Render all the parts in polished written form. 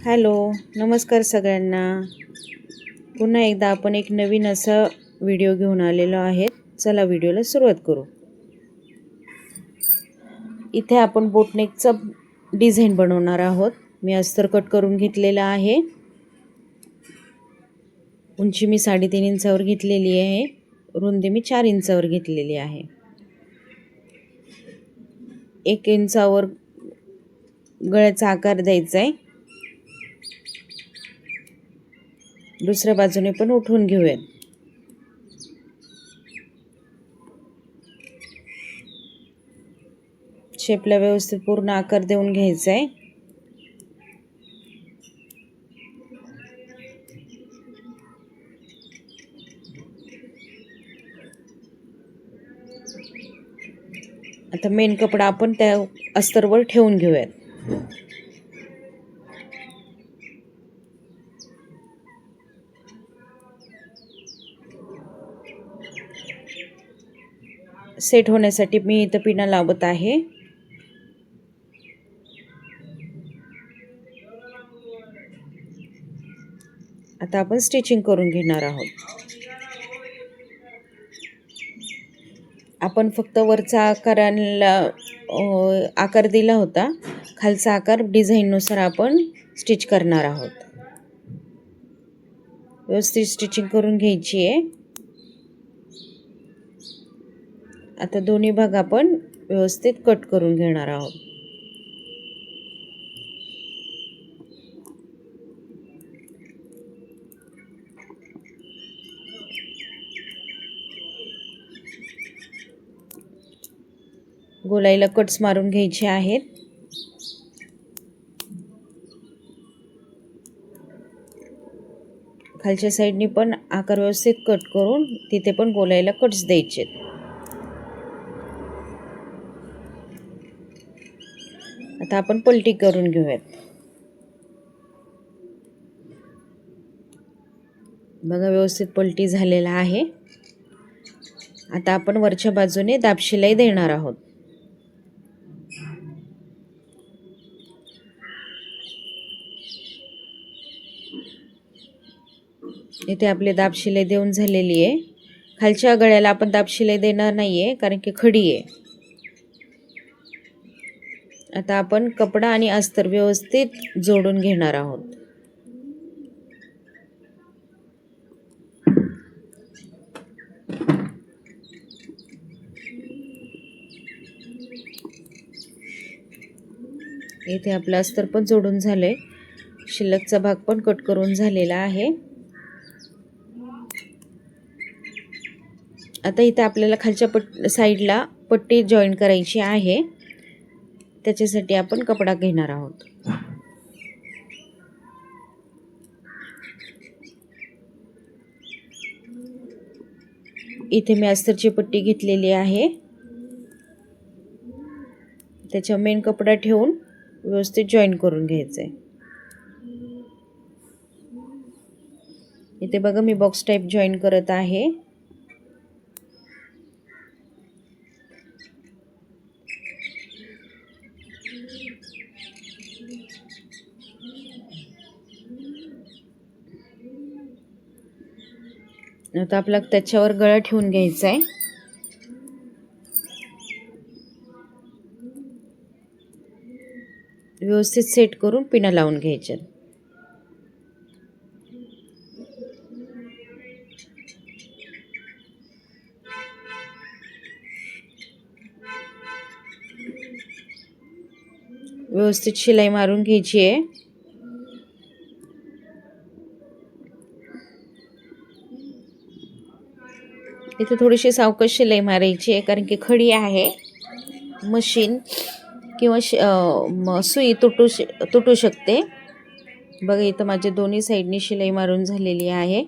Hello, नमस्कार सगळ्यांना. पुन्हा एकदा आपण एक नवीन असा व्हिडिओ घेऊन आलेलो आहेत. चला व्हिडिओला सुरुवात करू. इथे आपण बोटनेकचं डिझाईन बनवणार आहोत. मी अस्तर कट करून घेतलेला आहे. उंची मी 3.5 इंचावर घेतलेली आहे. रुंदी मी 4 इंचावर घेतलेली आहे. 1 इंचावर गळ्याचा आकार द्यायचा आहे. दुसऱ्या बाजूने पण उठवून घेऊयात. शेपला व्यवस्थित पूर्ण आकार देऊन घ्यायचा आहे. आता मेन कपडा आपण त्या अस्तरवर ठेवून घेऊयात. सेट होण्यासाठी मी इथं पिना लावत आहे. आता आपण स्टिचिंग करून घेणार आहोत. आपण फक्त वरचा आकार दिला होता. खालचा आकार डिझाईननुसार आपण स्टिच करणार आहोत. व्यवस्थित स्टिचिंग करून घ्यायची आहे. आता दोन्ही भाग आपण व्यवस्थित कट करून घेणार आहोत. गोलाईला कट्स मारून घ्यायचे आहेत. खालच्या साईडनी पण आकार व्यवस्थित कट करून तिथे पण गोलाईला कट्स द्यायचे. आता आपण पलटी करून घेऊयात. बघा, व्यवस्थित पलटी झालेला आहे. आता आपण वरच्या बाजूने दाब शिलाई देणार आहोत. इथे आपले दाब शिलाई देऊन झालेली आहे. खालच्या गळ्याला आपण दाब शिलाई देणार नाहीये कारण की खडी आहे. आता आपण कपडा आणि अस्तर व्यवस्थित जोडून घेणार आहोत. इथे आपलं अस्तर पण जोडून झालंय. शिल्लकचा भाग पण कट करून झालेला आहे. आता इथे आपल्याला खालच्या साईडला पट्टी जॉईन करायची आहे. त्याच्यासाठी आपण कपडा घेणार आहोत. इथे मी अस्तरची पट्टी घेतलेली आहे. त्याच्या मेन कपडा ठेवून व्यवस्थित जॉईन करून घ्यायचं आहे. इथे बघा, मी बॉक्स टाईप जॉईन करत आहे. आता आपला त्याच्यावर गळा ठेवून घ्यायचा आहे. व्यवस्थित सेट करून पिना लावून घ्यायच्या. व्यवस्थित शिलाई मारून घ्यायची आहे. इथे थोडीशी सावकाश शिलाई मारायची आहे कारण की खडी आहे. मशीन किंवा सुई तुटू शकते. बघा, इथं माझ्या दोन्ही साईडनी शिलाई मारून झालेली आहे.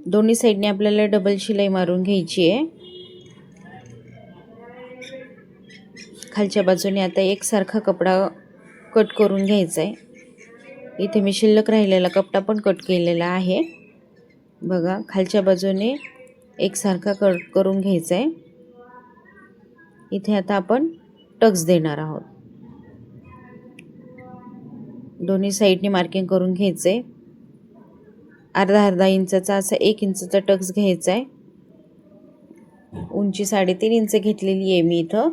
दोन्ही साईडने आपल्याला डबल शिलाई मारून घ्यायची आहे. खालच्या बाजूने आता एकसारखा कपडा कट करून घ्यायचा आहे. इथे मी शिल्लक राहिलेला कपडा पण कट केलेला आहे. बघा, खालच्या बाजूने एकसारखा कट करून घ्यायचा आहे. इथे आता आपण टक्स देणार आहोत. दोन्ही साईडनी मार्किंग करून घ्यायचे. अर्धा इंचाचा असा 1 इंचचा टक्स घ्यायचा आहे. उंची 3.5 इंच घेतलेली आहे मी इथं.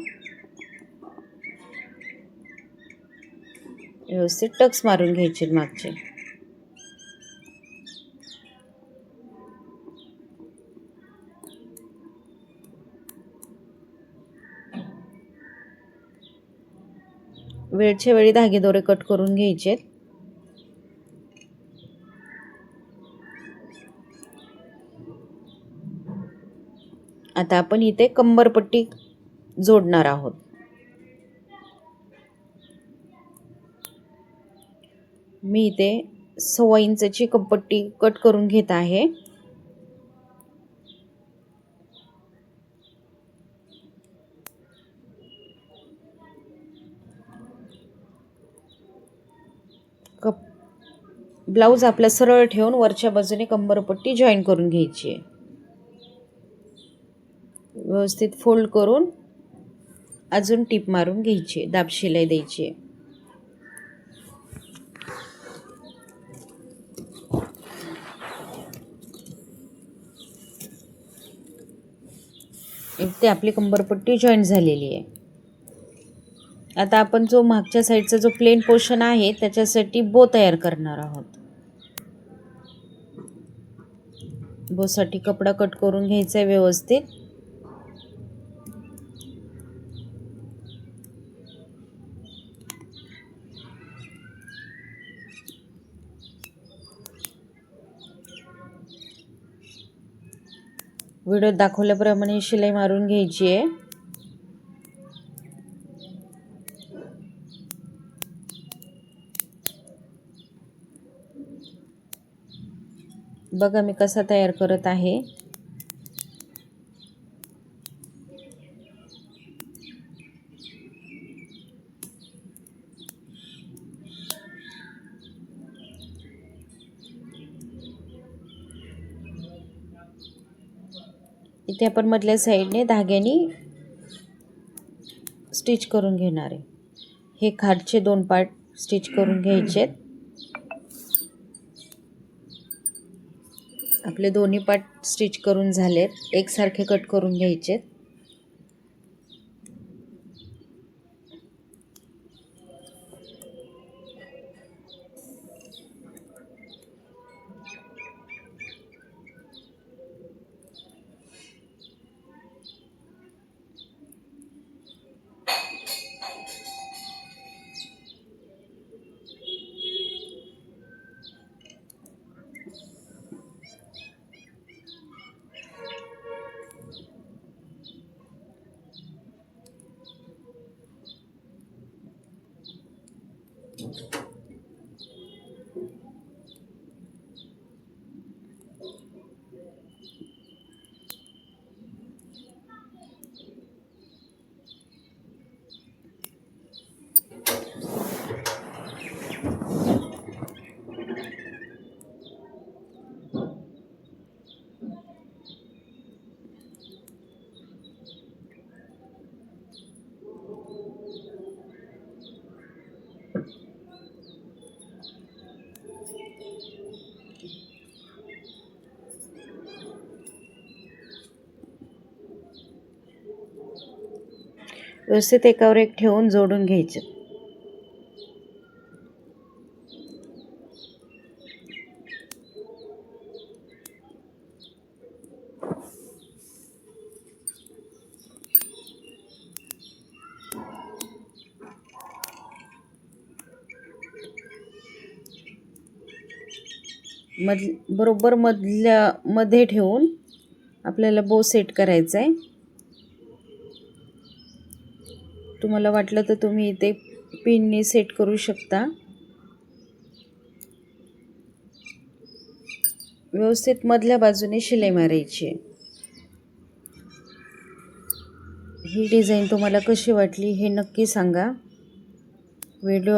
व्यवस्थित टक्स मारून घ्यायचे मागचे. वेळच्या वेळी धागे दोरे कट करून घ्यायचे. आता आपण इथे कंबरपट्टी जोडणार आहोत. मी इथे 1.25 इंचाची कंबरपट्टी कट करून घेत आहे. ब्लाऊज आपला सरळ ठेवून वरच्या बाजूने कंबरपट्टी जॉईन करून घ्यायची आहे. व्यवस्थित फोल्ड करून अजून टीप मारून घ्यायची, दाब शिलाई द्यायची. इथे आपली कंबरपट्टी जॉईन झालेली आहे. आता आपण जो मागच्या साईडचा जो प्लेन पोर्शन आहे त्याच्यासाठी बो तयार करणार आहोत. बोसाठी कपडा कट करून घ्यायचा आहे व्यवस्थित. व्हिडिओत दाखवल्याप्रमाणे शिलाई मारून घ्यायची आहे. बघा मी कसा तयार करत आहे. इथे आपण मधल्या साईडने धाग्याने स्टिच करून घेणार आहे. हे खालचे 2 पार्ट स्टिच करून घ्यायचे. आपले दोन्ही पार्ट स्टिच करून झालेत. एकसारखे कट करून घ्यायचे. व्यवस्थित एकावर एक ठेवून जोडून घ्यायचे. बरोबर मध्ये ठेवून आपल्याला बो सेट करायचा आहे. तुम्हाला वाटलं तर तुम्ही इथे पिनने सेट करू शकता. व्यवस्थित मधल्या बाजूने शिलाई मारायची आहे. ही डिझाईन तुम्हाला कशी वाटली हे नक्की सांगा. व्हिडिओ